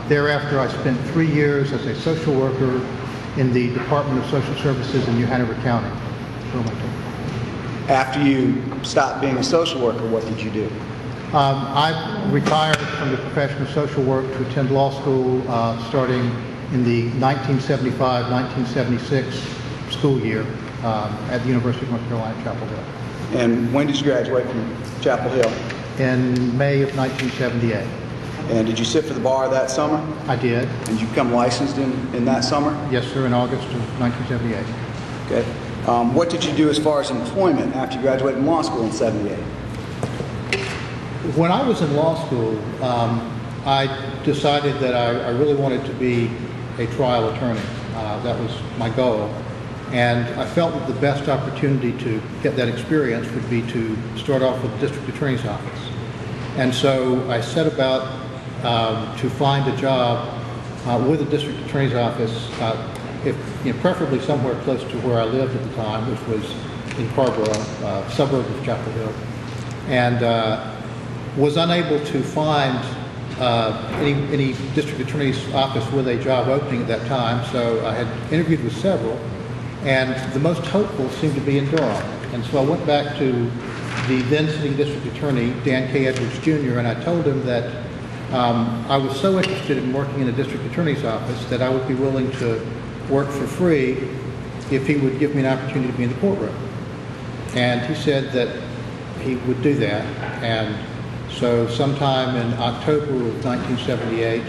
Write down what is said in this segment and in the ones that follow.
Thereafter, I spent 3 years as a social worker in the Department of Social Services in New Hanover County. After you stopped being a social worker, what did you do? I retired from the profession of social work to attend law school starting in the 1975-1976 school year at the University of North Carolina, Chapel Hill. And when did you graduate from Chapel Hill? In May of 1978. And did you sit for the bar that summer? I did. And did you become licensed in that summer? Yes, sir, in August of 1978. Okay. What did you do as far as employment after you graduated from law school in '78? When I was in law school, I decided that I really wanted to be a trial attorney. That was my goal. And I felt that the best opportunity to get that experience would be to start off with the district attorney's office. And so I set about to find a job with the district attorney's office, preferably somewhere close to where I lived at the time, which was in Carborough, suburb of Chapel Hill, and was unable to find any district attorney's office with a job opening at that time. So I had interviewed with several, and the most hopeful seemed to be in Durham. And so I went back to the then sitting district attorney, Dan K. Edwards Jr., and I told him that I was so interested in working in a district attorney's office that I would be willing to work for free if he would give me an opportunity to be in the courtroom. And he said that he would do that. And so sometime in October of 1978,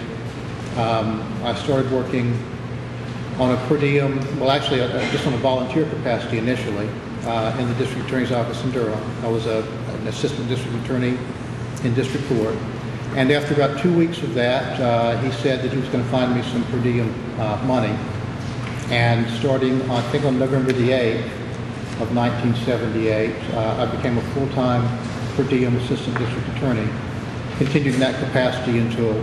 I started working on a per diem, well actually just on a volunteer capacity initially, in the district attorney's office in Durham. I was an assistant district attorney in district court. And after about 2 weeks of that, he said that he was going to find me some per diem money. And starting, I think, on November the 8th of 1978, I became a full-time per diem assistant district attorney, continued in that capacity until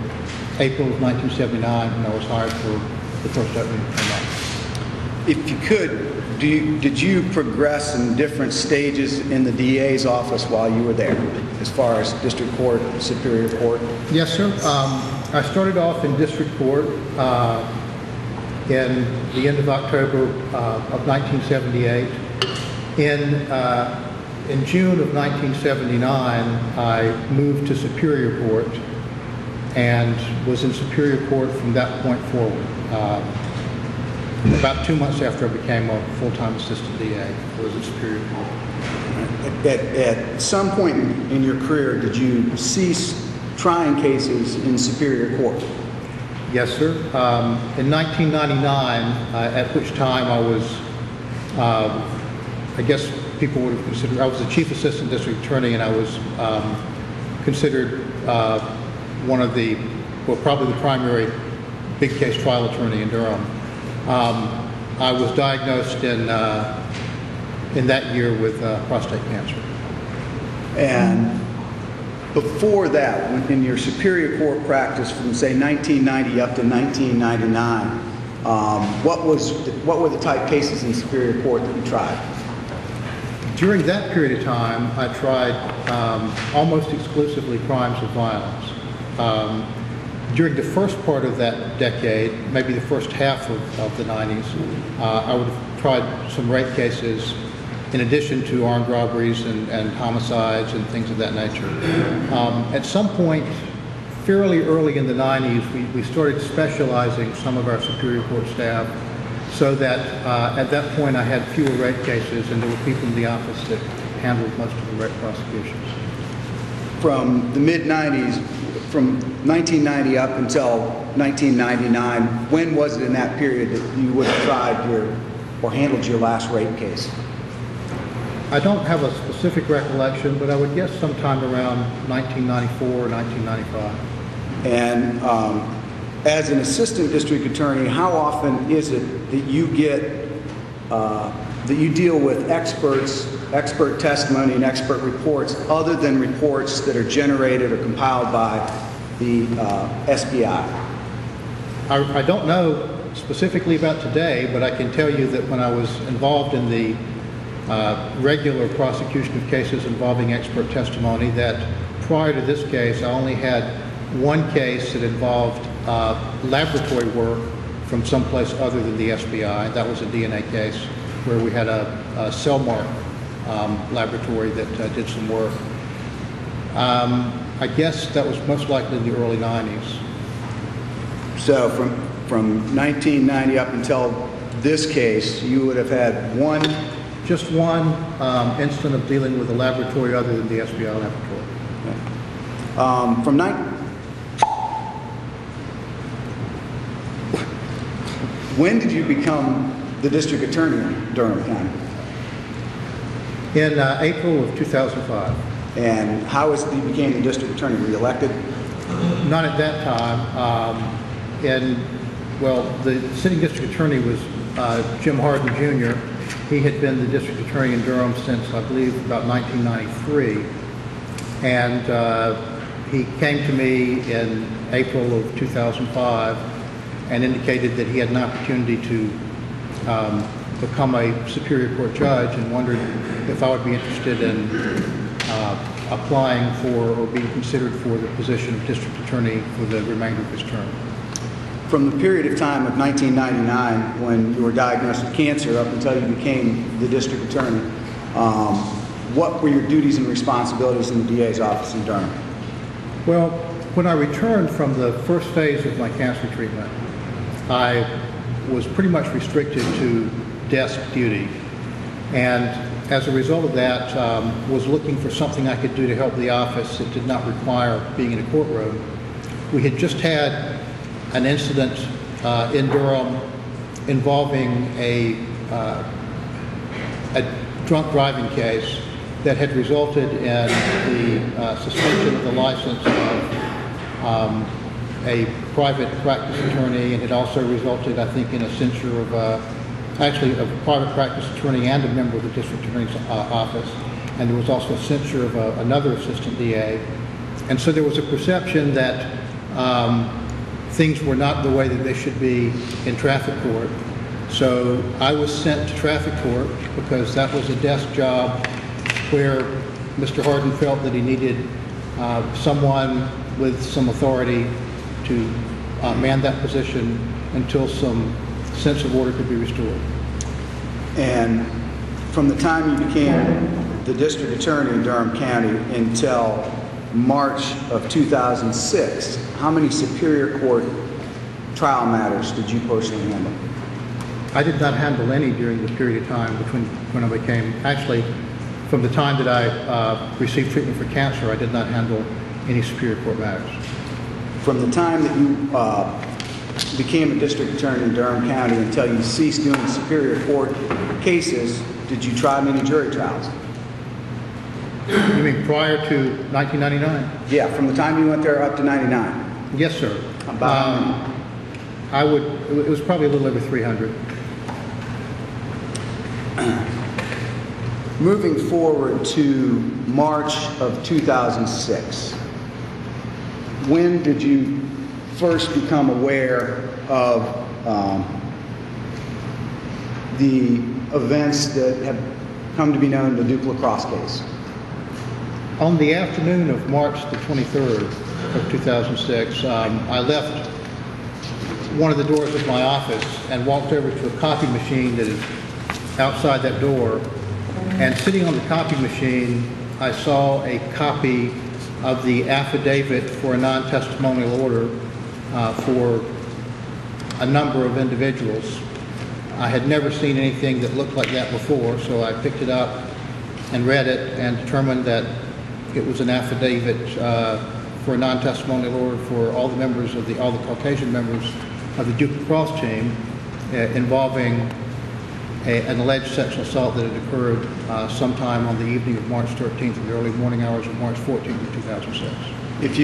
April of 1979 when I was hired for the first opening of the month. If you could, did you progress in different stages in the DA's office while you were there, as far as district court, superior court? Yes, sir. I started off in district court in the end of October of 1978. In June of 1979, I moved to Superior Court and was in Superior Court from that point forward. About 2 months after I became a full-time assistant DA, I was in Superior Court. At some point in your career, did you cease trying cases in Superior Court? Yes, sir. In 1999, at which time I was, I guess people would have considered, I was the chief assistant district attorney, and I was considered one of the, well, probably the primary big case trial attorney in Durham. I was diagnosed in that year with prostate cancer. And before that, in your Superior Court practice from, say, 1990 up to 1999, what were the type cases in Superior Court that you tried? During that period of time, I tried almost exclusively crimes of violence. During the first part of that decade, maybe the first half of the 90s, I would have tried some rape cases in addition to armed robberies and homicides and things of that nature. At some point, fairly early in the 90s, we started specializing some of our Superior Court staff so that at that point I had fewer rape cases, and there were people in the office that handled most of the rape prosecutions. From the mid-90s, from 1990 up until 1999, when was it in that period that you would have tried or handled your last rape case? I don't have a specific recollection, but I would guess sometime around 1994 or 1995. And as an assistant district attorney, how often is it that you get, that you deal with expert testimony and expert reports other than reports that are generated or compiled by the SBI? I don't know specifically about today, but I can tell you that when I was involved in the regular prosecution of cases involving expert testimony, that prior to this case I only had one case that involved laboratory work from someplace other than the SBI. That was a DNA case where we had a cell mark laboratory that did some work. I guess that was most likely in the early 90s. So from 1990 up until this case, you would have had one? Just one incident of dealing with a laboratory other than the SBI laboratory. When did you become the district attorney in Durham County? In April of 2005. And how is it that you became the district attorney? Were you elected? Not at that time. Well, the sitting district attorney was Jim Harden Jr. He had been the district attorney in Durham since, I believe, about 1993. And he came to me in April of 2005 and indicated that he had an opportunity to become a Superior Court judge, and wondered if I would be interested in applying for or being considered for the position of district attorney for the remainder of his term. From the period of time of 1999, when you were diagnosed with cancer, up until you became the district attorney, what were your duties and responsibilities in the DA's office in Durham? Well, when I returned from the first phase of my cancer treatment, I was pretty much restricted to desk duty. And as a result of that, was looking for something I could do to help the office that did not require being in a courtroom. We had just had an incident in Durham involving a drunk driving case that had resulted in the suspension of the license of a private practice attorney, and it also resulted, I think, in a censure of actually a private practice attorney and a member of the district attorney's office, and there was also a censure of another assistant DA. And so there was a perception that things were not the way that they should be in traffic court. So I was sent to traffic court because that was a desk job where Mr. Harden felt that he needed someone with some authority to man that position until some sense of order could be restored. And from the time you became the district attorney in Durham County until March of 2006, how many Superior Court trial matters did you personally handle? I did not handle any during the period of time between when I became, actually, from the time that I received treatment for cancer, I did not handle any Superior Court matters. From the time that you became a district attorney in Durham County until you ceased doing Superior Court cases, did you try many jury trials? You mean prior to 1999? Yeah, from the time you went there up to 99. Yes, sir. About it was probably a little over 300. Moving forward to March of 2006, when did you first become aware of the events that have come to be known as the Duke Lacrosse case? On the afternoon of March the 23rd of 2006, I left one of the doors of my office and walked over to a copy machine that is outside that door. And sitting on the copy machine, I saw a copy of the affidavit for a non-testimonial order for a number of individuals. I had never seen anything that looked like that before, so I picked it up and read it and determined that it was an affidavit for a non-testimonial order for all the members of all the Caucasian members of the Duke Lacrosse team involving an alleged sexual assault that had occurred sometime on the evening of March 13th or the early morning hours of March 14th of 2006.